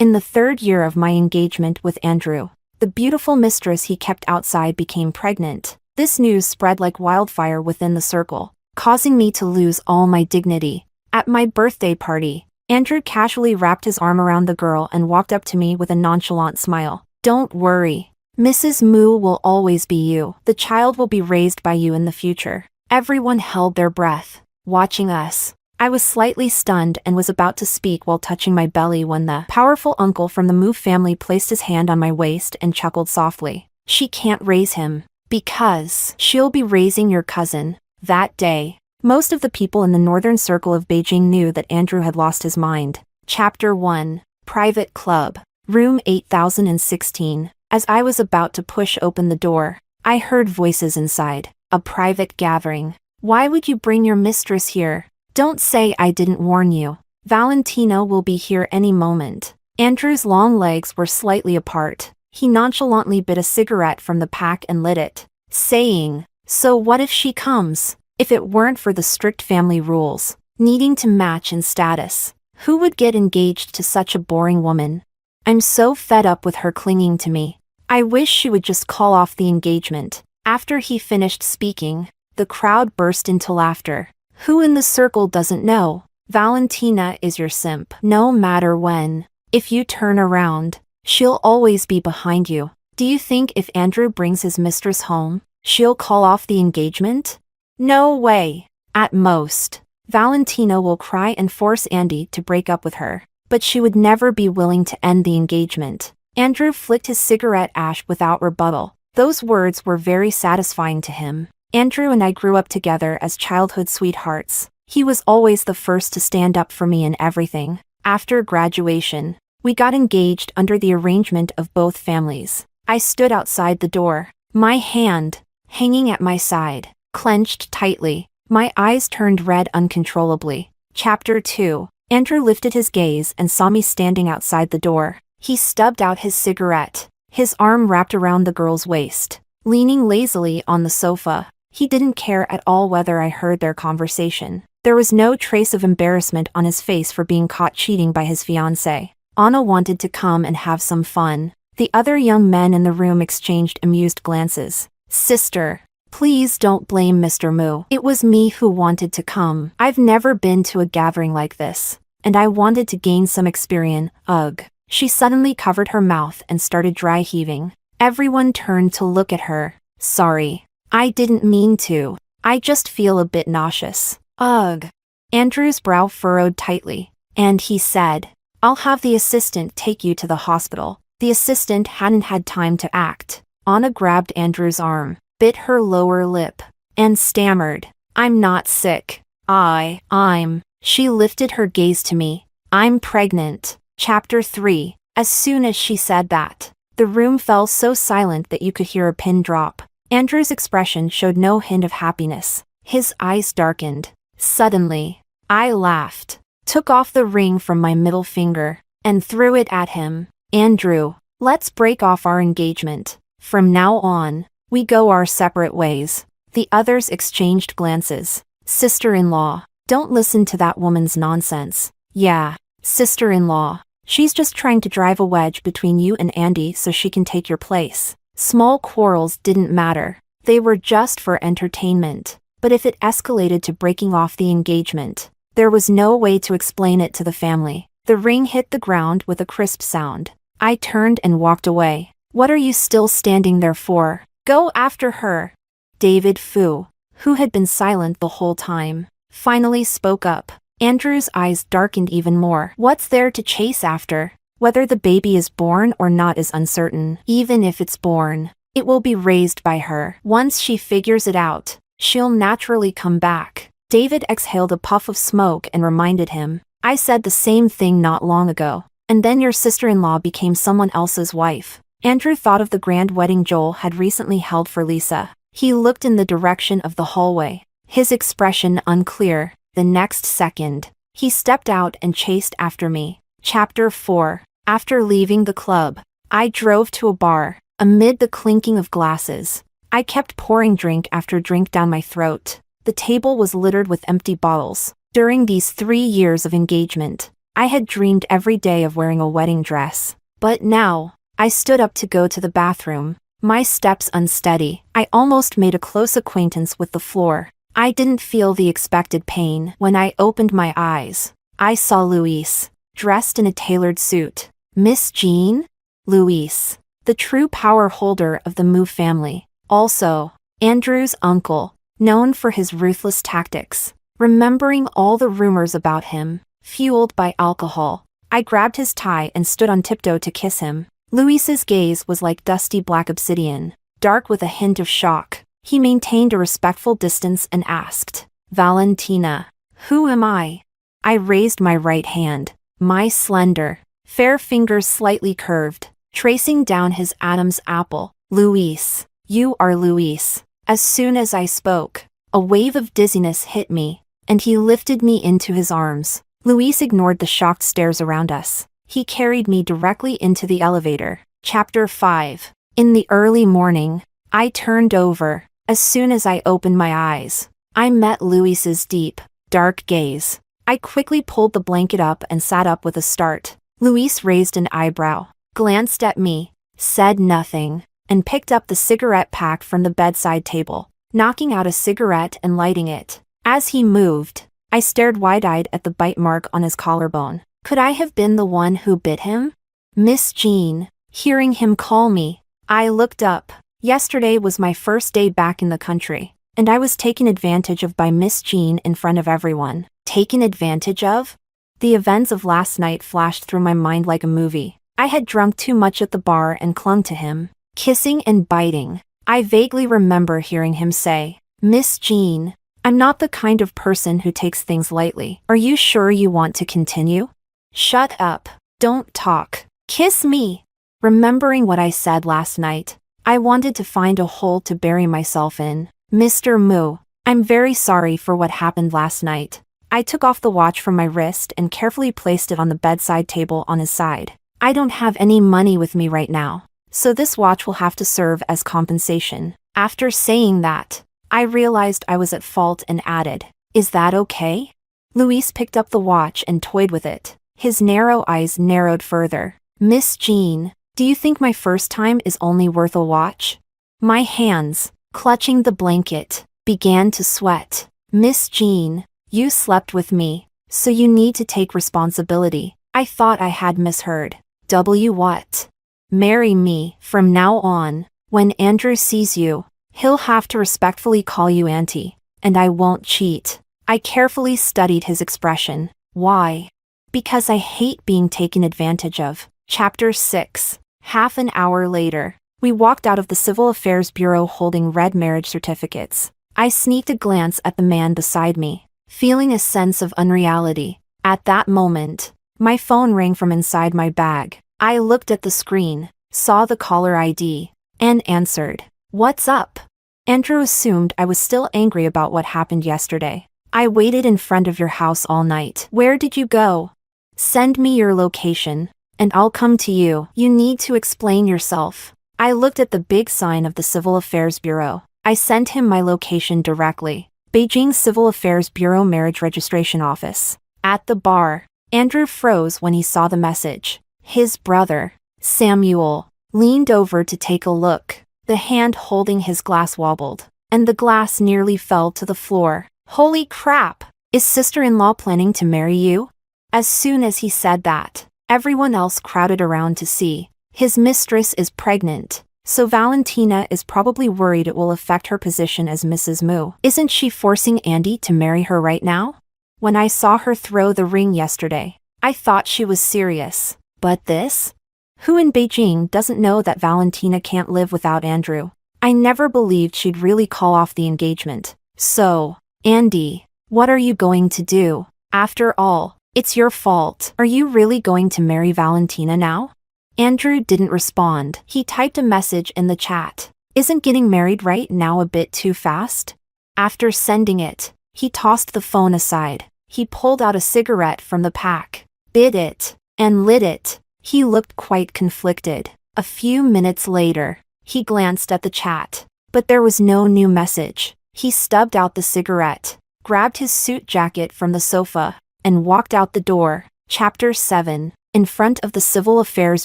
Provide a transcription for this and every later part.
In the 3rd year of my engagement with Andrew, the beautiful mistress he kept outside became pregnant. This news spread like wildfire within the circle, causing me to lose all my dignity. At my birthday party, Andrew casually wrapped his arm around the girl and walked up to me with a nonchalant smile. "Don't worry. Mrs. Moo will always be you. The child will be raised by you in the future." Everyone held their breath, watching us. I was slightly stunned and was about to speak while touching my belly when the powerful uncle from the Moo family placed his hand on my waist and chuckled softly. "She can't raise him, because she'll be raising your cousin." That day, most of the people in the northern circle of Beijing knew that Andrew had lost his mind. Chapter 1. Private Club. Room 8016. As I was about to push open the door, I heard voices inside. A private gathering. "Why would you bring your mistress here? Don't say I didn't warn you. Valentina will be here any moment." Andrew's long legs were slightly apart. He nonchalantly bit a cigarette from the pack and lit it, saying, "So what if she comes? If it weren't for the strict family rules, needing to match in status, who would get engaged to such a boring woman? I'm so fed up with her clinging to me. I wish she would just call off the engagement." After he finished speaking, the crowd burst into laughter. "Who in the circle doesn't know? Valentina is your simp. No matter when. If you turn around, she'll always be behind you. Do you think if Andrew brings his mistress home, she'll call off the engagement? No way. At most, Valentina will cry and force Andy to break up with her, but she would never be willing to end the engagement." Andrew flicked his cigarette ash without rebuttal. Those words were very satisfying to him. Andrew and I grew up together as childhood sweethearts. He was always the first to stand up for me in everything. After graduation, we got engaged under the arrangement of both families. I stood outside the door, my hand, hanging at my side, clenched tightly. My eyes turned red uncontrollably. Chapter 2. Andrew lifted his gaze and saw me standing outside the door. He stubbed out his cigarette, his arm wrapped around the girl's waist, leaning lazily on the sofa. He didn't care at all whether I heard their conversation. There was no trace of embarrassment on his face for being caught cheating by his fiancée. Anna wanted to come and have some fun. The other young men in the room exchanged amused glances. "Sister, please don't blame Mr. Moo. It was me who wanted to come. I've never been to a gathering like this, and I wanted to gain some experience." Ugh. She suddenly covered her mouth and started dry heaving. Everyone turned to look at her. "Sorry. I didn't mean to. I just feel a bit nauseous." Ugh. Andrew's brow furrowed tightly, and he said, "I'll have the assistant take you to the hospital." The assistant hadn't had time to act. Anna grabbed Andrew's arm, bit her lower lip, and stammered, "I'm not sick. I'm." She lifted her gaze to me. "I'm pregnant." Chapter 3. As soon as she said that, the room fell so silent that you could hear a pin drop. Andrew's expression showed no hint of happiness. His eyes darkened. Suddenly, I laughed, took off the ring from my middle finger, and threw it at him. "Andrew, let's break off our engagement. From now on, we go our separate ways." The others exchanged glances. "Sister-in-law, don't listen to that woman's nonsense." "Yeah, sister-in-law. She's just trying to drive a wedge between you and Andy so she can take your place." Small quarrels didn't matter. They were just for entertainment. But if it escalated to breaking off the engagement, there was no way to explain it to the family. The ring hit the ground with a crisp sound. I turned and walked away. "What are you still standing there for? Go after her." David Fu, who had been silent the whole time, finally spoke up. Andrew's eyes darkened even more. "What's there to chase after? Whether the baby is born or not is uncertain. Even if it's born, it will be raised by her. Once she figures it out, she'll naturally come back." David exhaled a puff of smoke and reminded him, "I said the same thing not long ago. And then your sister-in-law became someone else's wife." Andrew thought of the grand wedding Joel had recently held for Lisa. He looked in the direction of the hallway, his expression unclear. The next second, he stepped out and chased after me. Chapter 4. After leaving the club, I drove to a bar. Amid the clinking of glasses, I kept pouring drink after drink down my throat. The table was littered with empty bottles. During these 3 years of engagement, I had dreamed every day of wearing a wedding dress. But now, I stood up to go to the bathroom, my steps unsteady. I almost made a close acquaintance with the floor. I didn't feel the expected pain. When I opened my eyes, I saw Luis, dressed in a tailored suit. Miss Jean? Luis, the true power holder of the Mu family. Also, Andrew's uncle, known for his ruthless tactics. Remembering all the rumors about him, fueled by alcohol, I grabbed his tie and stood on tiptoe to kiss him. Luis's gaze was like dusty black obsidian, dark with a hint of shock. He maintained a respectful distance and asked, "Valentina, who am I?" I raised my right hand, my slender, fair fingers slightly curved, tracing down his Adam's apple. "Luis, you are Luis." As soon as I spoke, a wave of dizziness hit me, and he lifted me into his arms. Luis ignored the shocked stares around us. He carried me directly into the elevator. Chapter 5. In the early morning, I turned over. As soon as I opened my eyes, I met Luis's deep, dark gaze. I quickly pulled the blanket up and sat up with a start. Luis raised an eyebrow, glanced at me, said nothing, and picked up the cigarette pack from the bedside table, knocking out a cigarette and lighting it. As he moved, I stared wide-eyed at the bite mark on his collarbone. Could I have been the one who bit him? Miss Jean. Hearing him call me, I looked up. Yesterday was my first day back in the country, and I was taken advantage of by Miss Jean in front of everyone. Taken advantage of? The events of last night flashed through my mind like a movie. I had drunk too much at the bar and clung to him, kissing and biting. I vaguely remember hearing him say, "Miss Jean, I'm not the kind of person who takes things lightly. Are you sure you want to continue?" "Shut up. Don't talk. Kiss me." Remembering what I said last night, I wanted to find a hole to bury myself in. "Mr. Mu, I'm very sorry for what happened last night." I took off the watch from my wrist and carefully placed it on the bedside table on his side. "I don't have any money with me right now, so this watch will have to serve as compensation." After saying that, I realized I was at fault and added, "Is that okay?" Luis picked up the watch and toyed with it. His narrow eyes narrowed further. "Miss Jean, do you think my first time is only worth a watch?" My hands, clutching the blanket, began to sweat. "Miss Jean, you slept with me, so you need to take responsibility." I thought I had misheard. What? "Marry me. From now on, when Andrew sees you, he'll have to respectfully call you auntie, and I won't cheat." I carefully studied his expression. "Why?" "Because I hate being taken advantage of." Chapter 6. Half an hour later, we walked out of the Civil Affairs Bureau holding red marriage certificates. I sneaked a glance at the man beside me, feeling a sense of unreality. At that moment, my phone rang from inside my bag. I looked at the screen, saw the caller ID, and answered. "What's up?" Andrew assumed I was still angry about what happened yesterday. "I waited in front of your house all night." "Where did you go?" "Send me your location, and I'll come to you." "You need to explain yourself." I looked at the big sign of the Civil Affairs Bureau. I sent him my location directly. Beijing Civil Affairs Bureau Marriage Registration Office. At the bar, Andrew froze when he saw the message. His brother, Samuel, leaned over to take a look. The hand holding his glass wobbled, and the glass nearly fell to the floor. "Holy crap! Is sister-in-law planning to marry you?" As soon as he said that, everyone else crowded around to see. His mistress is pregnant, so Valentina is probably worried it will affect her position as Mrs. Mu. Isn't she forcing Andy to marry her right now? When I saw her throw the ring yesterday, I thought she was serious. But this? Who in Beijing doesn't know that Valentina can't live without Andrew? I never believed she'd really call off the engagement. So, Andy, what are you going to do? After all, it's your fault. Are you really going to marry Valentina now? Andrew didn't respond. He typed a message in the chat. Isn't getting married right now a bit too fast? After sending it, he tossed the phone aside. He pulled out a cigarette from the pack, bit it, and lit it. He looked quite conflicted. A few minutes later, he glanced at the chat, but there was no new message. He stubbed out the cigarette, grabbed his suit jacket from the sofa, and walked out the door. Chapter 7. In front of the Civil Affairs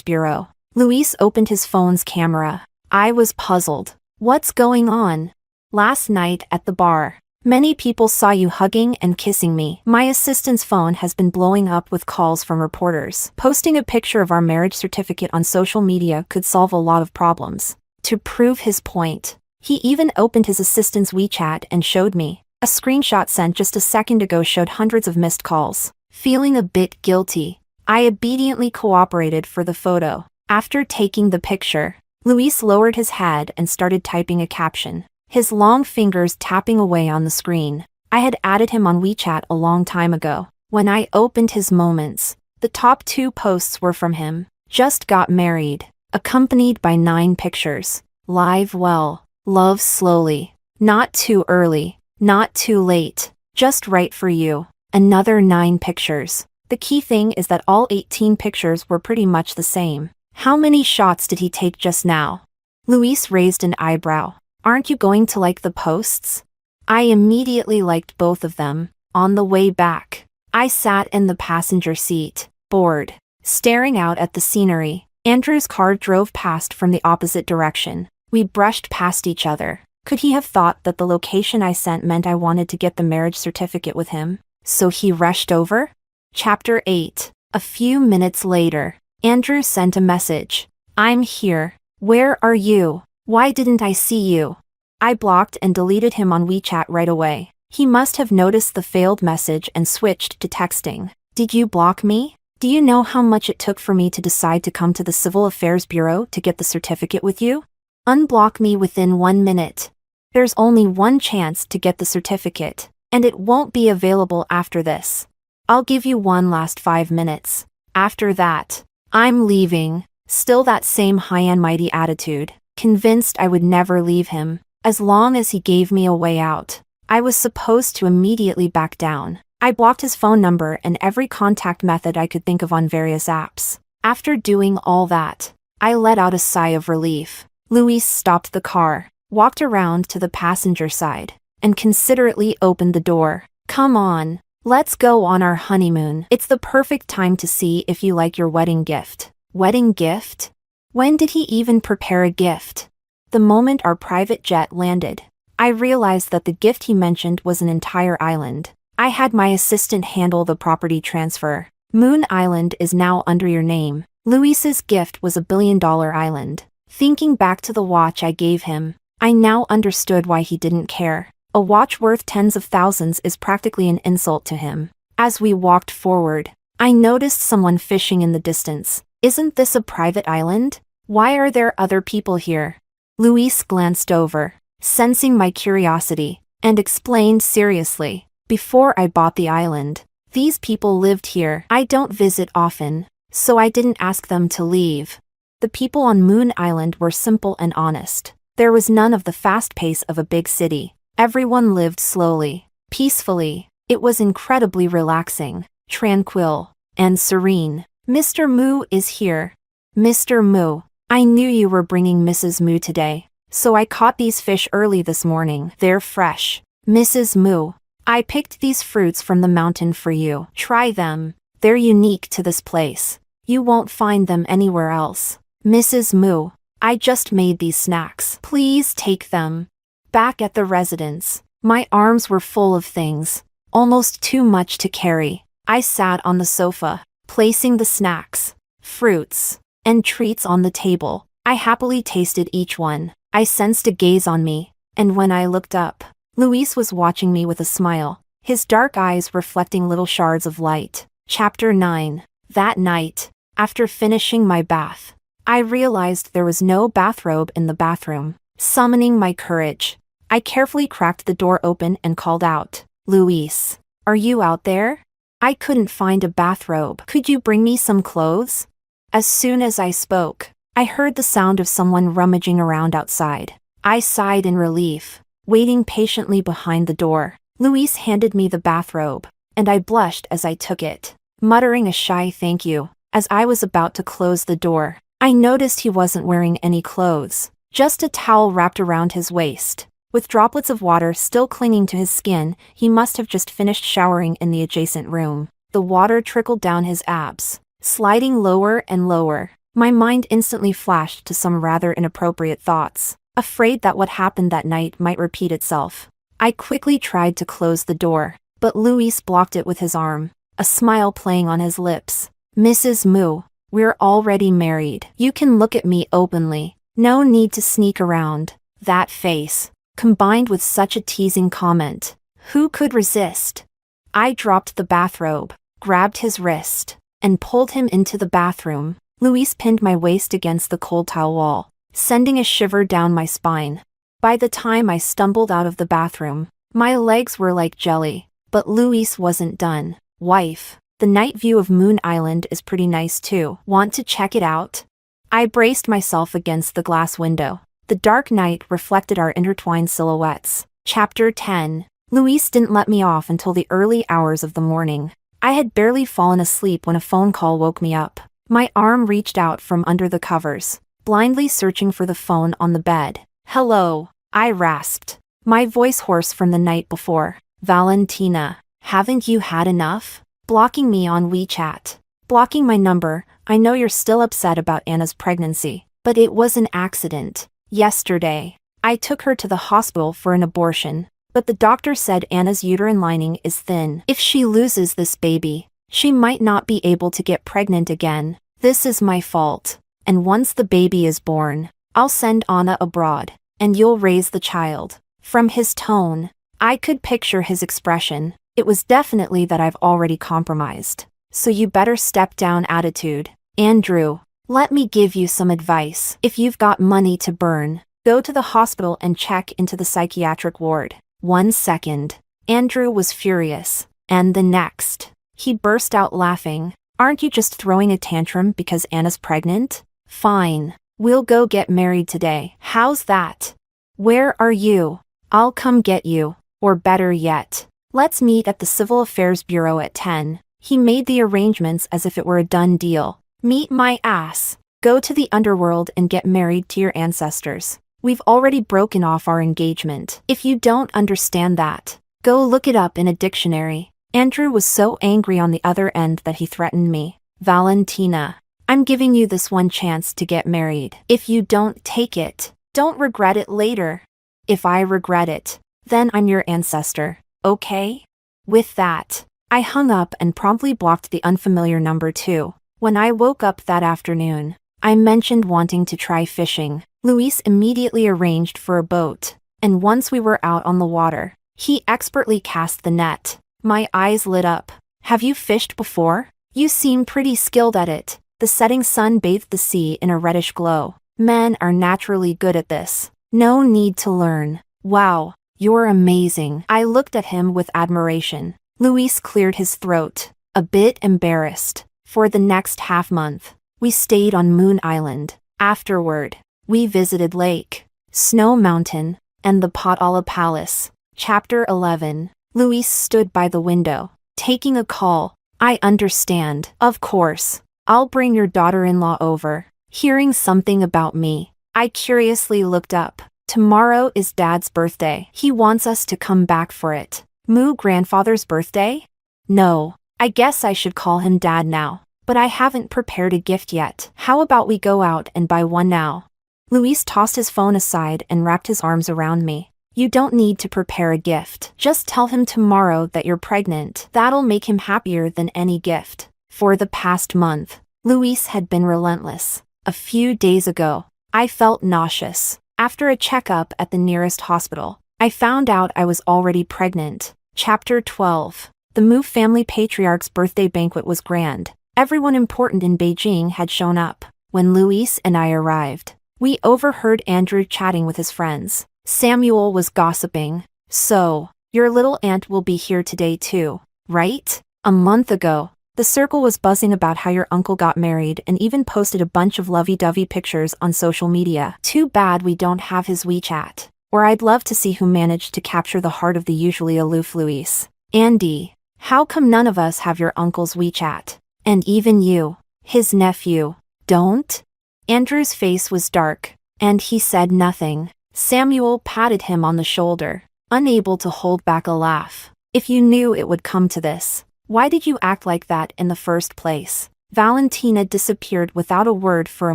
Bureau. Luis opened his phone's camera. I was puzzled. What's going on? Last night at the bar, many people saw you hugging and kissing me. My assistant's phone has been blowing up with calls from reporters. Posting a picture of our marriage certificate on social media could solve a lot of problems. To prove his point, he even opened his assistant's WeChat and showed me. A screenshot sent just a second ago showed hundreds of missed calls. Feeling a bit guilty, I obediently cooperated for the photo. After taking the picture, Luis lowered his head and started typing a caption, his long fingers tapping away on the screen. I had added him on WeChat a long time ago. When I opened his moments, the top 2 posts were from him. Just got married, accompanied by 9 pictures. Live well, love slowly, not too early, not too late, just right for you. Another 9 pictures. The key thing is that all 18 pictures were pretty much the same. How many shots did he take just now? Luis raised an eyebrow. Aren't you going to like the posts? I immediately liked both of them. On the way back, I sat in the passenger seat, bored, staring out at the scenery. Andrew's car drove past from the opposite direction. We brushed past each other. Could he have thought that the location I sent meant I wanted to get the marriage certificate with him? So he rushed over? Chapter 8. A few minutes later, Andrew sent a message. I'm here. Where are you? Why didn't I see you? I blocked and deleted him on WeChat right away. He must have noticed the failed message and switched to texting. Did you block me? Do you know how much it took for me to decide to come to the Civil Affairs Bureau to get the certificate with you? Unblock me within 1 minute. There's only one chance to get the certificate, and it won't be available after this. I'll give you one last 5 minutes. After that, I'm leaving. Still that same high and mighty attitude, convinced I would never leave him, as long as he gave me a way out. I was supposed to immediately back down. I blocked his phone number and every contact method I could think of on various apps. After doing all that, I let out a sigh of relief. Luis stopped the car, walked around to the passenger side, and considerately opened the door. Come on, let's go on our honeymoon. It's the perfect time to see if you like your wedding gift. Wedding gift? When did he even prepare a gift? The moment our private jet landed, I realized that the gift he mentioned was an entire island. I had my assistant handle the property transfer. Moon Island is now under your name. Luis's gift was $1 billion island. Thinking back to the watch I gave him, I now understood why he didn't care. A watch worth tens of thousands is practically an insult to him. As we walked forward, I noticed someone fishing in the distance. Isn't this a private island? Why are there other people here? Luis glanced over, sensing my curiosity, and explained seriously. Before I bought the island, these people lived here. I don't visit often, so I didn't ask them to leave. The people on Moon Island were simple and honest. There was none of the fast pace of a big city. Everyone lived slowly, peacefully. It was incredibly relaxing, tranquil, and serene. Mr. Moo is here. Mr. Moo, I knew you were bringing Mrs. Moo today, so I caught these fish early this morning. They're fresh. Mrs. Moo, I picked these fruits from the mountain for you. Try them. They're unique to this place. You won't find them anywhere else. Mrs. Moo, I just made these snacks. Please take them. Back at the residence, my arms were full of things, almost too much to carry. I sat on the sofa, placing the snacks, fruits, and treats on the table. I happily tasted each one. I sensed a gaze on me, and when I looked up, Luis was watching me with a smile, his dark eyes reflecting little shards of light. Chapter 9. That night, after finishing my bath, I realized there was no bathrobe in the bathroom. Summoning my courage, I carefully cracked the door open and called out, Luis, are you out there? I couldn't find a bathrobe. Could you bring me some clothes? As soon as I spoke, I heard the sound of someone rummaging around outside. I sighed in relief, waiting patiently behind the door. Luis handed me the bathrobe, and I blushed as I took it, muttering a shy thank you. As I was about to close the door, I noticed he wasn't wearing any clothes, just a towel wrapped around his waist. With droplets of water still clinging to his skin, he must have just finished showering in the adjacent room. The water trickled down his abs, sliding lower and lower. My mind instantly flashed to some rather inappropriate thoughts, afraid that what happened that night might repeat itself. I quickly tried to close the door, but Luis blocked it with his arm, a smile playing on his lips. "Mrs. Mu, we're already married. You can look at me openly. No need to sneak around." That face, combined with such a teasing comment, who could resist? I dropped the bathrobe, grabbed his wrist, and pulled him into the bathroom. Luis pinned my waist against the cold tile wall, sending a shiver down my spine. By the time I stumbled out of the bathroom, my legs were like jelly, but Luis wasn't done. "Wife, the night view of Moon Island is pretty nice too. Want to check it out?" I braced myself against the glass window. The dark night reflected our intertwined silhouettes. Chapter 10. Luis didn't let me off until the early hours of the morning. I had barely fallen asleep when a phone call woke me up. My arm reached out from under the covers, blindly searching for the phone on the bed. "Hello," I rasped, my voice hoarse from the night before. "Valentina, haven't you had enough? Blocking me on WeChat. Blocking my number. I know you're still upset about Anna's pregnancy, but it was an accident. Yesterday, I took her to the hospital for an abortion, but the doctor said Anna's uterine lining is thin. If she loses this baby, she might not be able to get pregnant again. This is my fault. And once the baby is born, I'll send Anna abroad, and you'll raise the child." From his tone, I could picture his expression. It was definitely that I've already compromised. "So you better step down" attitude. "Andrew, let me give you some advice. If you've got money to burn, go to the hospital and check into the psychiatric ward." 1 second. Andrew was furious. And the next, he burst out laughing. "Aren't you just throwing a tantrum because Anna's pregnant? Fine. We'll go get married today. How's that? Where are you? I'll come get you. Or better yet, let's meet at the Civil Affairs Bureau at 10. He made the arrangements as if it were a done deal. Meet my ass. Go to the underworld and get married to your ancestors. We've already broken off our engagement. If you don't understand that, go look it up in a dictionary." Andrew was so angry on the other end that he threatened me. "Valentina, I'm giving you this one chance to get married. If you don't take it, don't regret it later. If I regret it, then I'm your ancestor, okay?" With that, I hung up and promptly blocked the unfamiliar number too. When I woke up that afternoon, I mentioned wanting to try fishing. Luis immediately arranged for a boat, and once we were out on the water, he expertly cast the net. My eyes lit up. "Have you fished before? You seem pretty skilled at it." The setting sun bathed the sea in a reddish glow. "Men are naturally good at this. No need to learn." "Wow, you're amazing." I looked at him with admiration. Luis cleared his throat, a bit embarrassed. For the next half-month, we stayed on Moon Island. Afterward, we visited Lake, Snow Mountain, and the Potala Palace. Chapter 11. Luis stood by the window, taking a call. "I understand. Of course. I'll bring your daughter-in-law over." Hearing something about me, I curiously looked up. "Tomorrow is Dad's birthday. He wants us to come back for it." Moo grandfather's birthday? No, I guess I should call him Dad now. But I haven't prepared a gift yet. How about we go out and buy one now? Luis tossed his phone aside and wrapped his arms around me. "You don't need to prepare a gift. Just tell him tomorrow that you're pregnant. That'll make him happier than any gift." For the past month, Luis had been relentless. A few days ago, I felt nauseous. After a checkup at the nearest hospital, I found out I was already pregnant. Chapter 12. The Mu family patriarch's birthday banquet was grand. Everyone important in Beijing had shown up. When Luis and I arrived, we overheard Andrew chatting with his friends. Samuel was gossiping. "So, your little aunt will be here today too, right? A month ago, the circle was buzzing about how your uncle got married and even posted a bunch of lovey-dovey pictures on social media. Too bad we don't have his WeChat. Or I'd love to see who managed to capture the heart of the usually aloof Luis. Andy, how come none of us have your uncle's WeChat? And even you, his nephew, don't?" Andrew's face was dark, and he said nothing. Samuel patted him on the shoulder, unable to hold back a laugh. "If you knew it would come to this, Why did you act like that in the first place? Valentina disappeared without a word for a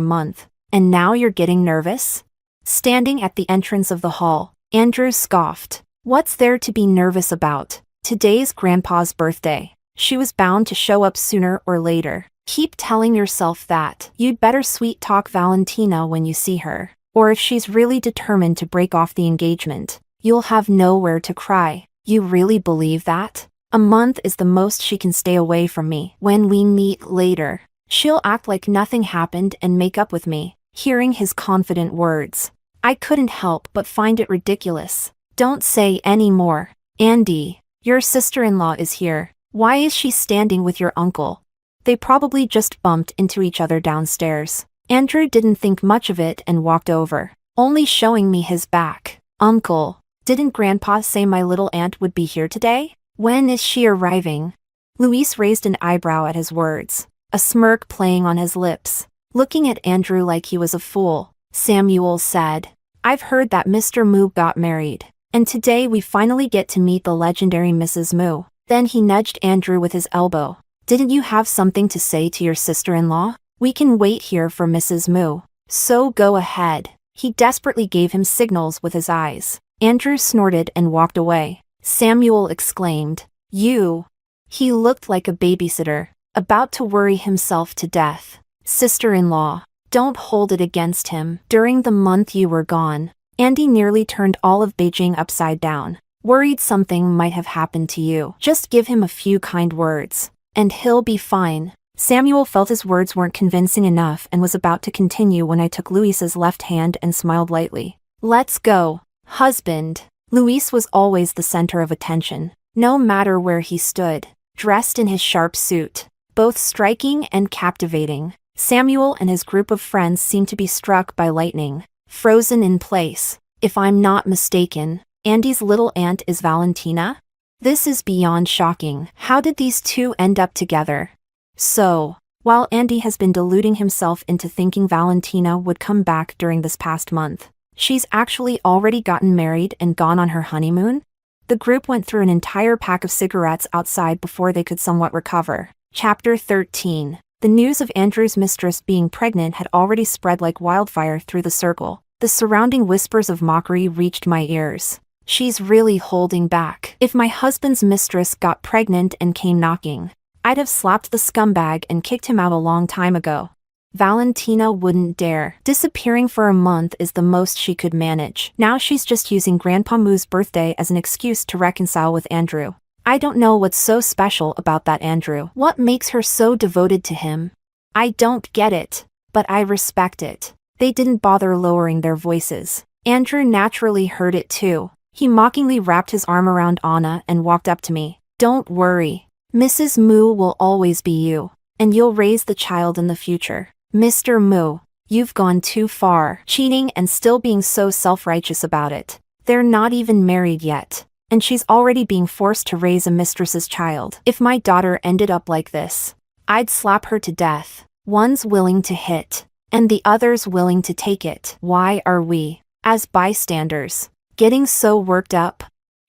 month, and now you're getting nervous? Standing at the entrance of the hall, Andrew scoffed. What's there to be nervous about? Today's Grandpa's birthday. She was bound to show up sooner or later. Keep telling yourself that. You'd better sweet-talk Valentina when you see her. Or if she's really determined to break off the engagement, you'll have nowhere to cry. You really believe that? A month is the most she can stay away from me. When we meet later, she'll act like nothing happened and make up with me. Hearing his confident words, I couldn't help but find it ridiculous. Don't say any more. Andy, your sister-in-law is here. Why is she standing with your uncle? They probably just bumped into each other downstairs. Andrew didn't think much of it and walked over, only showing me his back. Uncle, didn't Grandpa say my little aunt would be here today? When is she arriving? Luis raised an eyebrow at his words, a smirk playing on his lips. Looking at Andrew like he was a fool, Samuel said, I've heard that Mr. Moo got married, and today we finally get to meet the legendary Mrs. Moo. Then he nudged Andrew with his elbow. Didn't you have something to say to your sister-in-law? We can wait here for Mrs. Moo. So go ahead. He desperately gave him signals with his eyes. Andrew snorted and walked away. Samuel exclaimed, You! He looked like a babysitter, about to worry himself to death. Sister-in-law, don't hold it against him. During the month you were gone, Andy nearly turned all of Beijing upside down. Worried something might have happened to you. Just give him a few kind words, and he'll be fine. Samuel felt his words weren't convincing enough and was about to continue when I took Luis's left hand and smiled lightly. Let's go, husband. Luis was always the center of attention, no matter where he stood, dressed in his sharp suit, both striking and captivating. Samuel and his group of friends seemed to be struck by lightning, frozen in place. If I'm not mistaken, Andy's little aunt is Valentina? This is beyond shocking. How did these two end up together? So, while Andy has been deluding himself into thinking Valentina would come back during this past month, she's actually already gotten married and gone on her honeymoon? The group went through an entire pack of cigarettes outside before they could somewhat recover. Chapter 13. The news of Andrew's mistress being pregnant had already spread like wildfire through the circle. The surrounding whispers of mockery reached my ears. She's really holding back. If my husband's mistress got pregnant and came knocking, I'd have slapped the scumbag and kicked him out a long time ago. Valentina wouldn't dare. Disappearing for a month is the most she could manage. Now she's just using Grandpa Moo's birthday as an excuse to reconcile with Andrew. I don't know what's so special about that Andrew. What makes her so devoted to him? I don't get it, but I respect it. They didn't bother lowering their voices. Andrew naturally heard it too. He mockingly wrapped his arm around Anna and walked up to me. Don't worry. Mrs. Moo will always be you, and you'll raise the child in the future. Mr. Moo, you've gone too far. Cheating and still being so self-righteous about it. They're not even married yet, and she's already being forced to raise a mistress's child. If my daughter ended up like this, I'd slap her to death. One's willing to hit, and the other's willing to take it. Why are we, as bystanders, getting so worked up?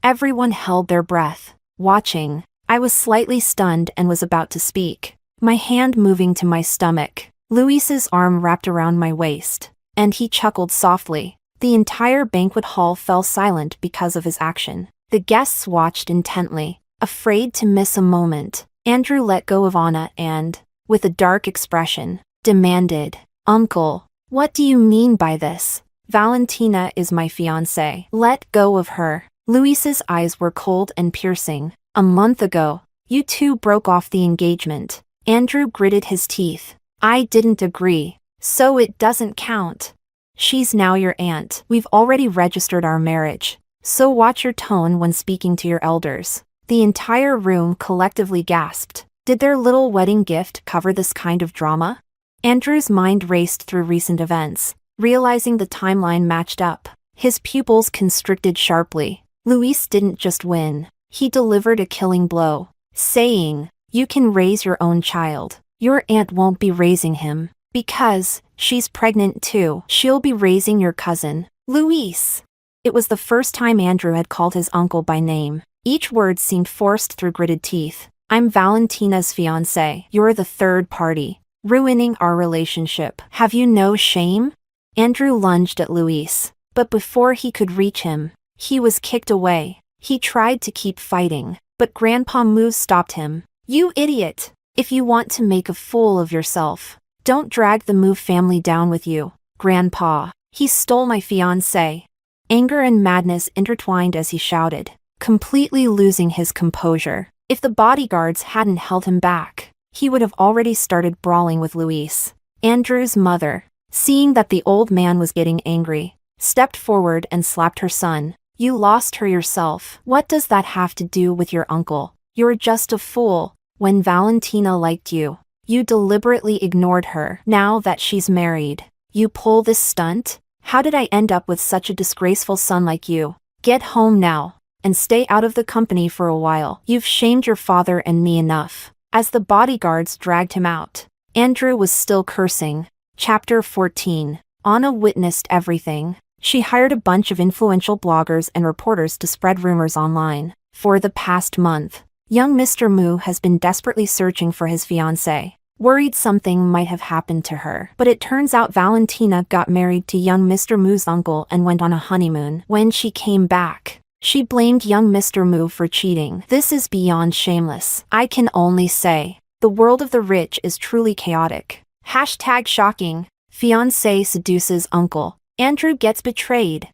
Everyone held their breath, watching. I was slightly stunned and was about to speak, my hand moving to my stomach. Luis's arm wrapped around my waist, and he chuckled softly. The entire banquet hall fell silent because of his action. The guests watched intently, afraid to miss a moment. Andrew let go of Anna and, with a dark expression, demanded, Uncle, what do you mean by this? Valentina is my fiancée. Let go of her. Luis's eyes were cold and piercing. A month ago, you two broke off the engagement. Andrew gritted his teeth. I didn't agree, so it doesn't count. She's now your aunt. We've already registered our marriage, so watch your tone when speaking to your elders. The entire room collectively gasped. Did their little wedding gift cover this kind of drama? Andrew's mind raced through recent events, realizing the timeline matched up. His pupils constricted sharply. Luis didn't just win. He delivered a killing blow, saying, You can raise your own child. Your aunt won't be raising him, because she's pregnant too. She'll be raising your cousin, Luis. It was the first time Andrew had called his uncle by name. Each word seemed forced through gritted teeth. I'm Valentina's fiancé. You're the third party, ruining our relationship. Have you no shame? Andrew lunged at Luis, but before he could reach him, he was kicked away. He tried to keep fighting, but Grandpa Moo stopped him. You idiot! If you want to make a fool of yourself, don't drag the Moo family down with you. Grandpa, he stole my fiancé. Anger and madness intertwined as he shouted, completely losing his composure. If the bodyguards hadn't held him back, he would have already started brawling with Luis. Andrew's mother, seeing that the old man was getting angry, stepped forward and slapped her son. You lost her yourself. What does that have to do with your uncle? You're just a fool. When Valentina liked you, you deliberately ignored her. Now that she's married, you pull this stunt? How did I end up with such a disgraceful son like you? Get home now, and stay out of the company for a while. You've shamed your father and me enough. As the bodyguards dragged him out, Andrew was still cursing. Chapter 14. Anna witnessed everything. She hired a bunch of influential bloggers and reporters to spread rumors online. For the past month, young Mr. Moo has been desperately searching for his fiancée, worried something might have happened to her. But it turns out Valentina got married to young Mr. Moo's uncle and went on a honeymoon. When she came back, she blamed young Mr. Moo for cheating. This is beyond shameless. I can only say, the world of the rich is truly chaotic. Hashtag shocking. Fiancé seduces uncle. Andrew gets betrayed.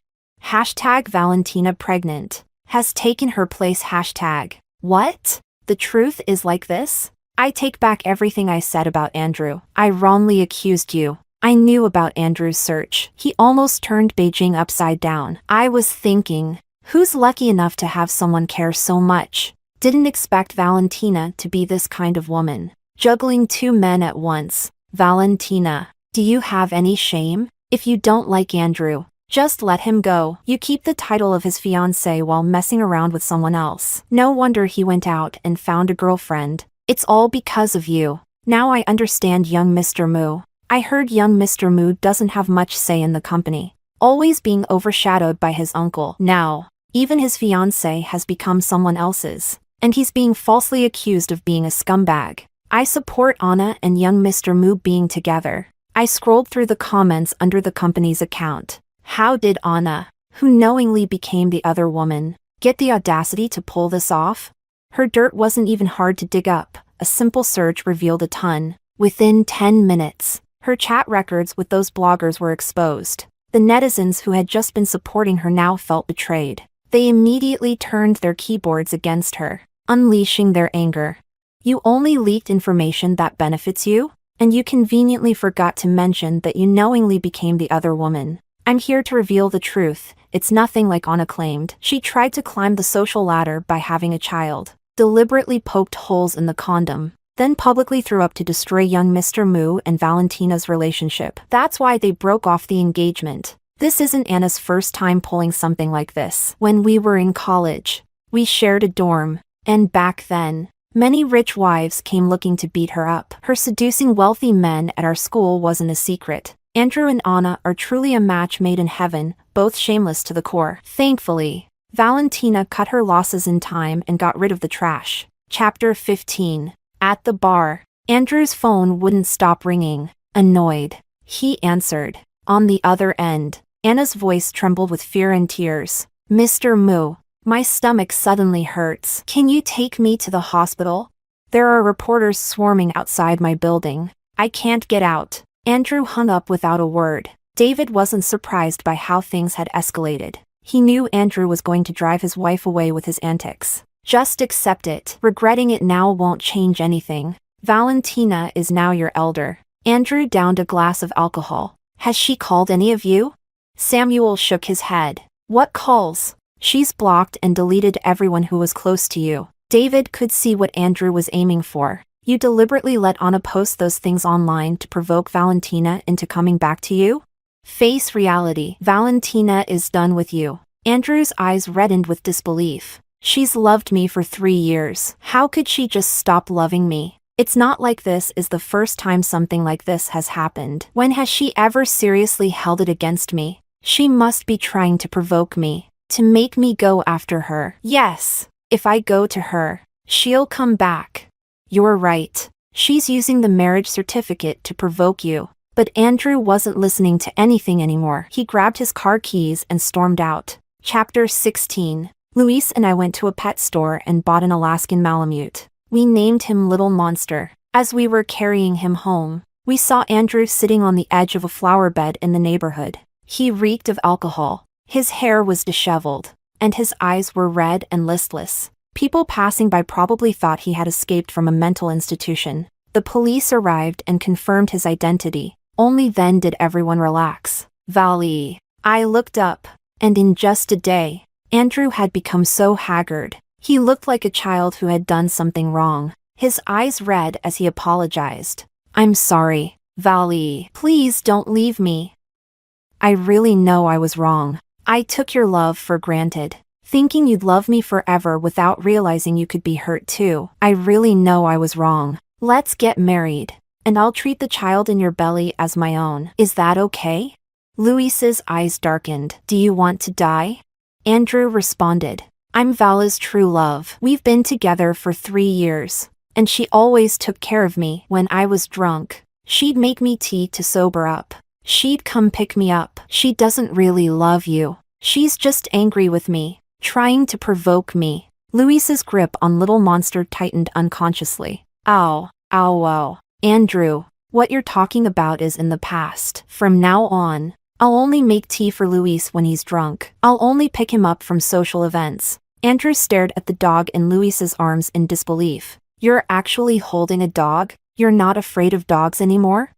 Hashtag Valentina pregnant. Has taken her place. Hashtag. What? The truth is like this? I take back everything I said about Andrew. I wrongly accused you. I knew about Andrew's search. He almost turned Beijing upside down. I was thinking, who's lucky enough to have someone care so much? Didn't expect Valentina to be this kind of woman. Juggling two men at once. Valentina, do you have any shame? If you don't like Andrew, just let him go. You keep the title of his fiancé while messing around with someone else. No wonder he went out and found a girlfriend. It's all because of you. Now I understand young Mr. Moo. I heard young Mr. Moo doesn't have much say in the company, always being overshadowed by his uncle. Now, even his fiancé has become someone else's, and he's being falsely accused of being a scumbag. I support Anna and young Mr. Moo being together. I scrolled through the comments under the company's account. How did Anna, who knowingly became the other woman, get the audacity to pull this off? Her dirt wasn't even hard to dig up. A simple search revealed a ton. Within 10 minutes, her chat records with those bloggers were exposed. The netizens who had just been supporting her now felt betrayed. They immediately turned their keyboards against her, unleashing their anger. You only leaked information that benefits you? And you conveniently forgot to mention that you knowingly became the other woman. I'm here to reveal the truth. It's nothing like Anna claimed. She tried to climb the social ladder by having a child, deliberately poked holes in the condom, then publicly threw up to destroy young Mr. Moo and Valentina's relationship. That's why they broke off the engagement. This isn't Anna's first time pulling something like this. When we were in college, we shared a dorm, and back then, many rich wives came looking to beat her up. Her seducing wealthy men at our school wasn't a secret. Andrew and Anna are truly a match made in heaven, both shameless to the core. Thankfully, Valentina cut her losses in time and got rid of the trash. Chapter 15. At the bar, Andrew's phone wouldn't stop ringing. Annoyed, he answered. On the other end, Anna's voice trembled with fear and tears. Mr. Moo, my stomach suddenly hurts. Can you take me to the hospital? There are reporters swarming outside my building. I can't get out. Andrew hung up without a word. David wasn't surprised by how things had escalated. He knew Andrew was going to drive his wife away with his antics. Just accept it. Regretting it now won't change anything. Valentina is now your elder. Andrew downed a glass of alcohol. Has she called any of you? Samuel shook his head. What calls? She's blocked and deleted everyone who was close to you. David could see what Andrew was aiming for. You deliberately let Anna post those things online to provoke Valentina into coming back to you? Face reality. Valentina is done with you. Andrew's eyes reddened with disbelief. She's loved me for 3 years. How could she just stop loving me? It's not like this is the first time something like this has happened. When has she ever seriously held it against me? She must be trying to provoke me, to make me go after her. Yes, if I go to her, She'll come back. You're right. She's using the marriage certificate to provoke you. But Andrew wasn't listening to anything anymore. He grabbed his car keys and stormed out. Chapter 16. Luis and I went to a pet store and bought an Alaskan Malamute. We named him Little Monster. As we were carrying him home, we saw Andrew sitting on the edge of a flower bed in the neighborhood. He reeked of alcohol. His hair was disheveled, and his eyes were red and listless. People passing by probably thought he had escaped from a mental institution. The police arrived and confirmed his identity. Only then did everyone relax. Valley. I looked up, and in just a day, Andrew had become so haggard. He looked like a child who had done something wrong. His eyes red as he apologized. I'm sorry, Valley. Please don't leave me. I really know I was wrong. I took your love for granted, thinking you'd love me forever without realizing you could be hurt too. I really know I was wrong. Let's get married, and I'll treat the child in your belly as my own. Is that okay? Luis's eyes darkened. Do you want to die? Andrew responded. I'm Vala's true love. We've been together for 3 years, and she always took care of me when I was drunk. She'd make me tea to sober up. She'd come pick me up. She doesn't really love you. She's just angry with me, trying to provoke me. Luis's grip on Little Monster tightened unconsciously. Ow, ow, ow. Andrew, what you're talking about is in the past. From now on, I'll only make tea for Luis when he's drunk. I'll only pick him up from social events. Andrew stared at the dog in Luis's arms in disbelief. You're actually holding a dog? You're not afraid of dogs anymore?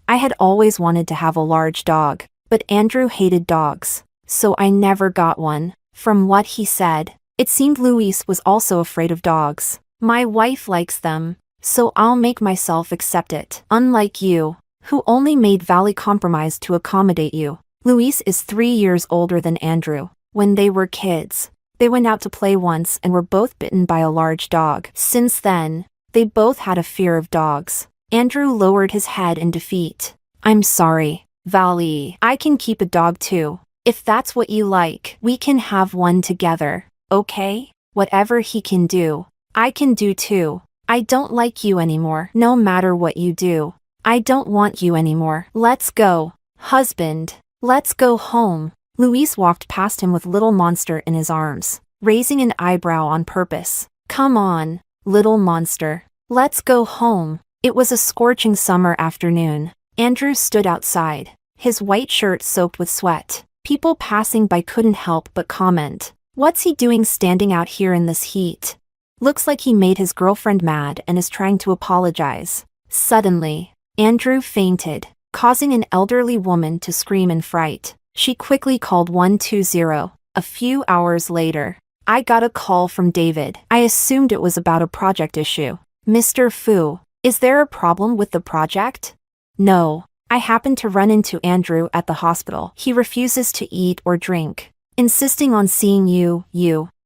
I had always wanted to have a large dog, but Andrew hated dogs, so I never got one. From what he said, it seemed Luis was also afraid of dogs. My wife likes them, so I'll make myself accept it. Unlike you, who only made Valley compromise to accommodate you. Luis is 3 years older than Andrew. When they were kids, they went out to play once and were both bitten by a large dog. Since then, they both had a fear of dogs. Andrew lowered his head in defeat. I'm sorry, Valley. I can keep a dog too. If that's what you like, we can have one together, okay? Whatever he can do, I can do too. I don't like you anymore. No matter what you do, I don't want you anymore. Let's go, husband. Let's go home. Luis walked past him with Little Monster in his arms, raising an eyebrow on purpose. Come on, Little Monster. Let's go home. It was a scorching summer afternoon. Andrew stood outside, his white shirt soaked with sweat. People passing by couldn't help but comment. What's he doing standing out here in this heat? Looks like he made his girlfriend mad and is trying to apologize. Suddenly, Andrew fainted, causing an elderly woman to scream in fright. She quickly called 120. A few hours later, I got a call from David. I assumed it was about a project issue. Mr. Fu, is there a problem with the project? No. I happened to run into Andrew at the hospital. He refuses to eat or drink, insisting on seeing you.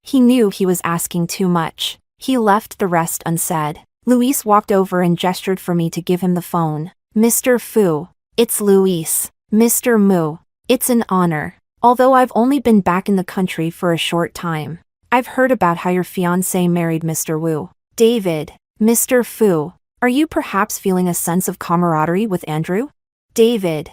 He knew he was asking too much. He left the rest unsaid. Luis walked over and gestured for me to give him the phone. Mr. Fu, it's Luis. Mr. Mu, it's an honor. Although I've only been back in the country for a short time, I've heard about how your fiancé married Mr. Wu. David, Mr. Fu, are you perhaps feeling a sense of camaraderie with Andrew? David.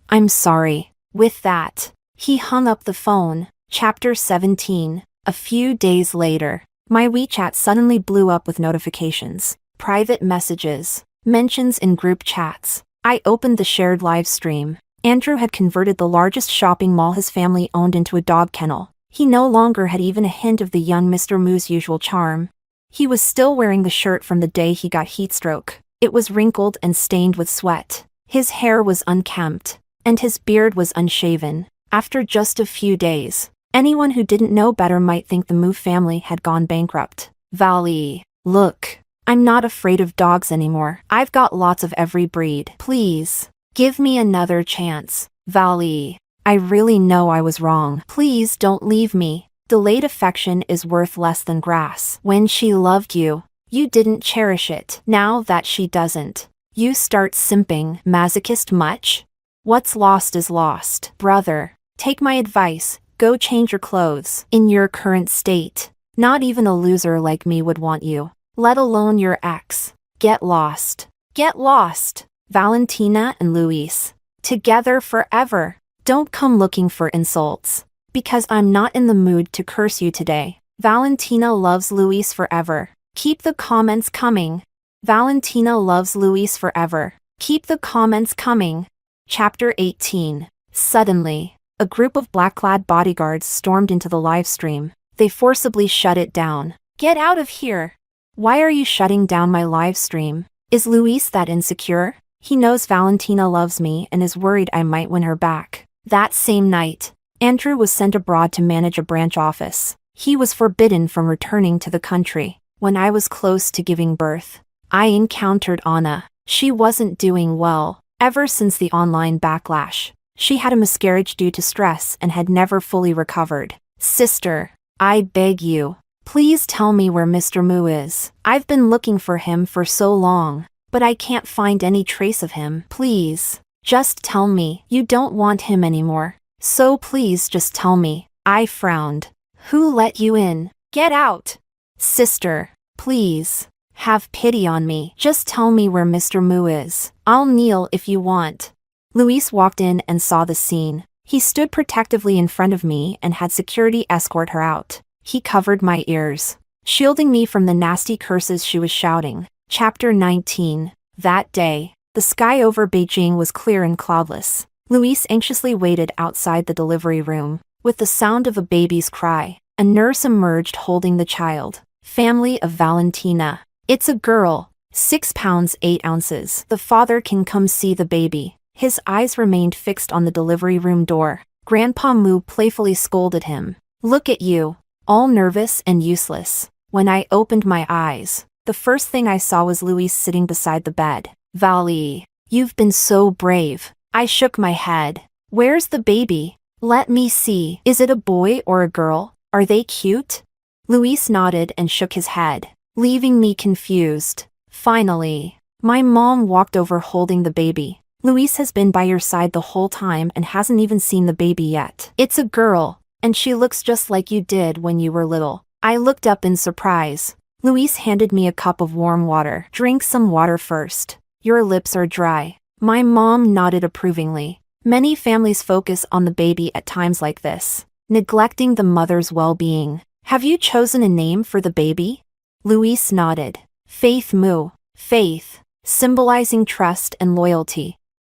I'm sorry. With that, he hung up the phone. Chapter 17. A few days later, my WeChat suddenly blew up with notifications, private messages, mentions in group chats. I opened the shared live stream. Andrew had converted the largest shopping mall his family owned into a dog kennel. He no longer had even a hint of the young Mr. Mu's usual charm. He was still wearing the shirt from the day he got heatstroke. It was wrinkled and stained with sweat. His hair was unkempt, and his beard was unshaven. After just a few days, anyone who didn't know better might think the Mu family had gone bankrupt. Valley, look, I'm not afraid of dogs anymore. I've got lots of every breed. Please, give me another chance. Valley, I really know I was wrong. Please don't leave me. Delayed affection is worth less than grass. When she loved you, you didn't cherish it. Now that she doesn't, you start simping. Masochist much? What's lost is lost. Brother, take my advice, go change your clothes. In your current state, Not even a loser like me would want you, let alone your ex. Get lost. Get lost. Valentina and Luis. Together forever. Don't come looking for insults. Because I'm not in the mood to curse you today. Valentina loves Luis forever. Keep the comments coming. Valentina loves Luis forever. Keep the comments coming. Chapter 18. Suddenly, a group of black-clad bodyguards stormed into the live stream. They forcibly shut it down. Get out of here! Why are you shutting down my live stream? Is Luis that insecure? He knows Valentina loves me and is worried I might win her back. That same night, Andrew was sent abroad to manage a branch office. He was forbidden from returning to the country. When I was close to giving birth, I encountered Anna. She wasn't doing well. Ever since the online backlash, she had a miscarriage due to stress and had never fully recovered. Sister, I beg you, please tell me where Mr. Mu is. I've been looking for him for so long, but I can't find any trace of him. Please, just tell me you don't want him anymore. So please just tell me. I frowned. Who let you in? Get out! Sister, please, have pity on me. Just tell me where Mr. Mu is. I'll kneel if you want. Luis walked in and saw the scene. He stood protectively in front of me and had security escort her out. He covered my ears, shielding me from the nasty curses she was shouting. Chapter 19. That day, the sky over Beijing was clear and cloudless. Luis anxiously waited outside the delivery room. With the sound of a baby's cry, a nurse emerged holding the child. Family of Valentina. It's a girl, 6 pounds 8 ounces. The father can come see the baby. His eyes remained fixed on the delivery room door. Grandpa Mu playfully scolded him. Look at you, all nervous and useless. When I opened my eyes, the first thing I saw was Luis sitting beside the bed. Vali, you've been so brave. I shook my head. Where's the baby? Let me see. Is it a boy or a girl? Are they cute? Luis nodded and shook his head, leaving me confused. Finally, my mom walked over holding the baby. Luis has been by your side the whole time and hasn't even seen the baby yet. It's a girl, and she looks just like you did when you were little. I looked up in surprise. Luis handed me a cup of warm water. Drink some water first. Your lips are dry. My mom nodded approvingly. Many families focus on the baby at times like this, neglecting the mother's well-being. Have you chosen a name for the baby? Luis nodded. Faith Mu. Faith, symbolizing trust and loyalty.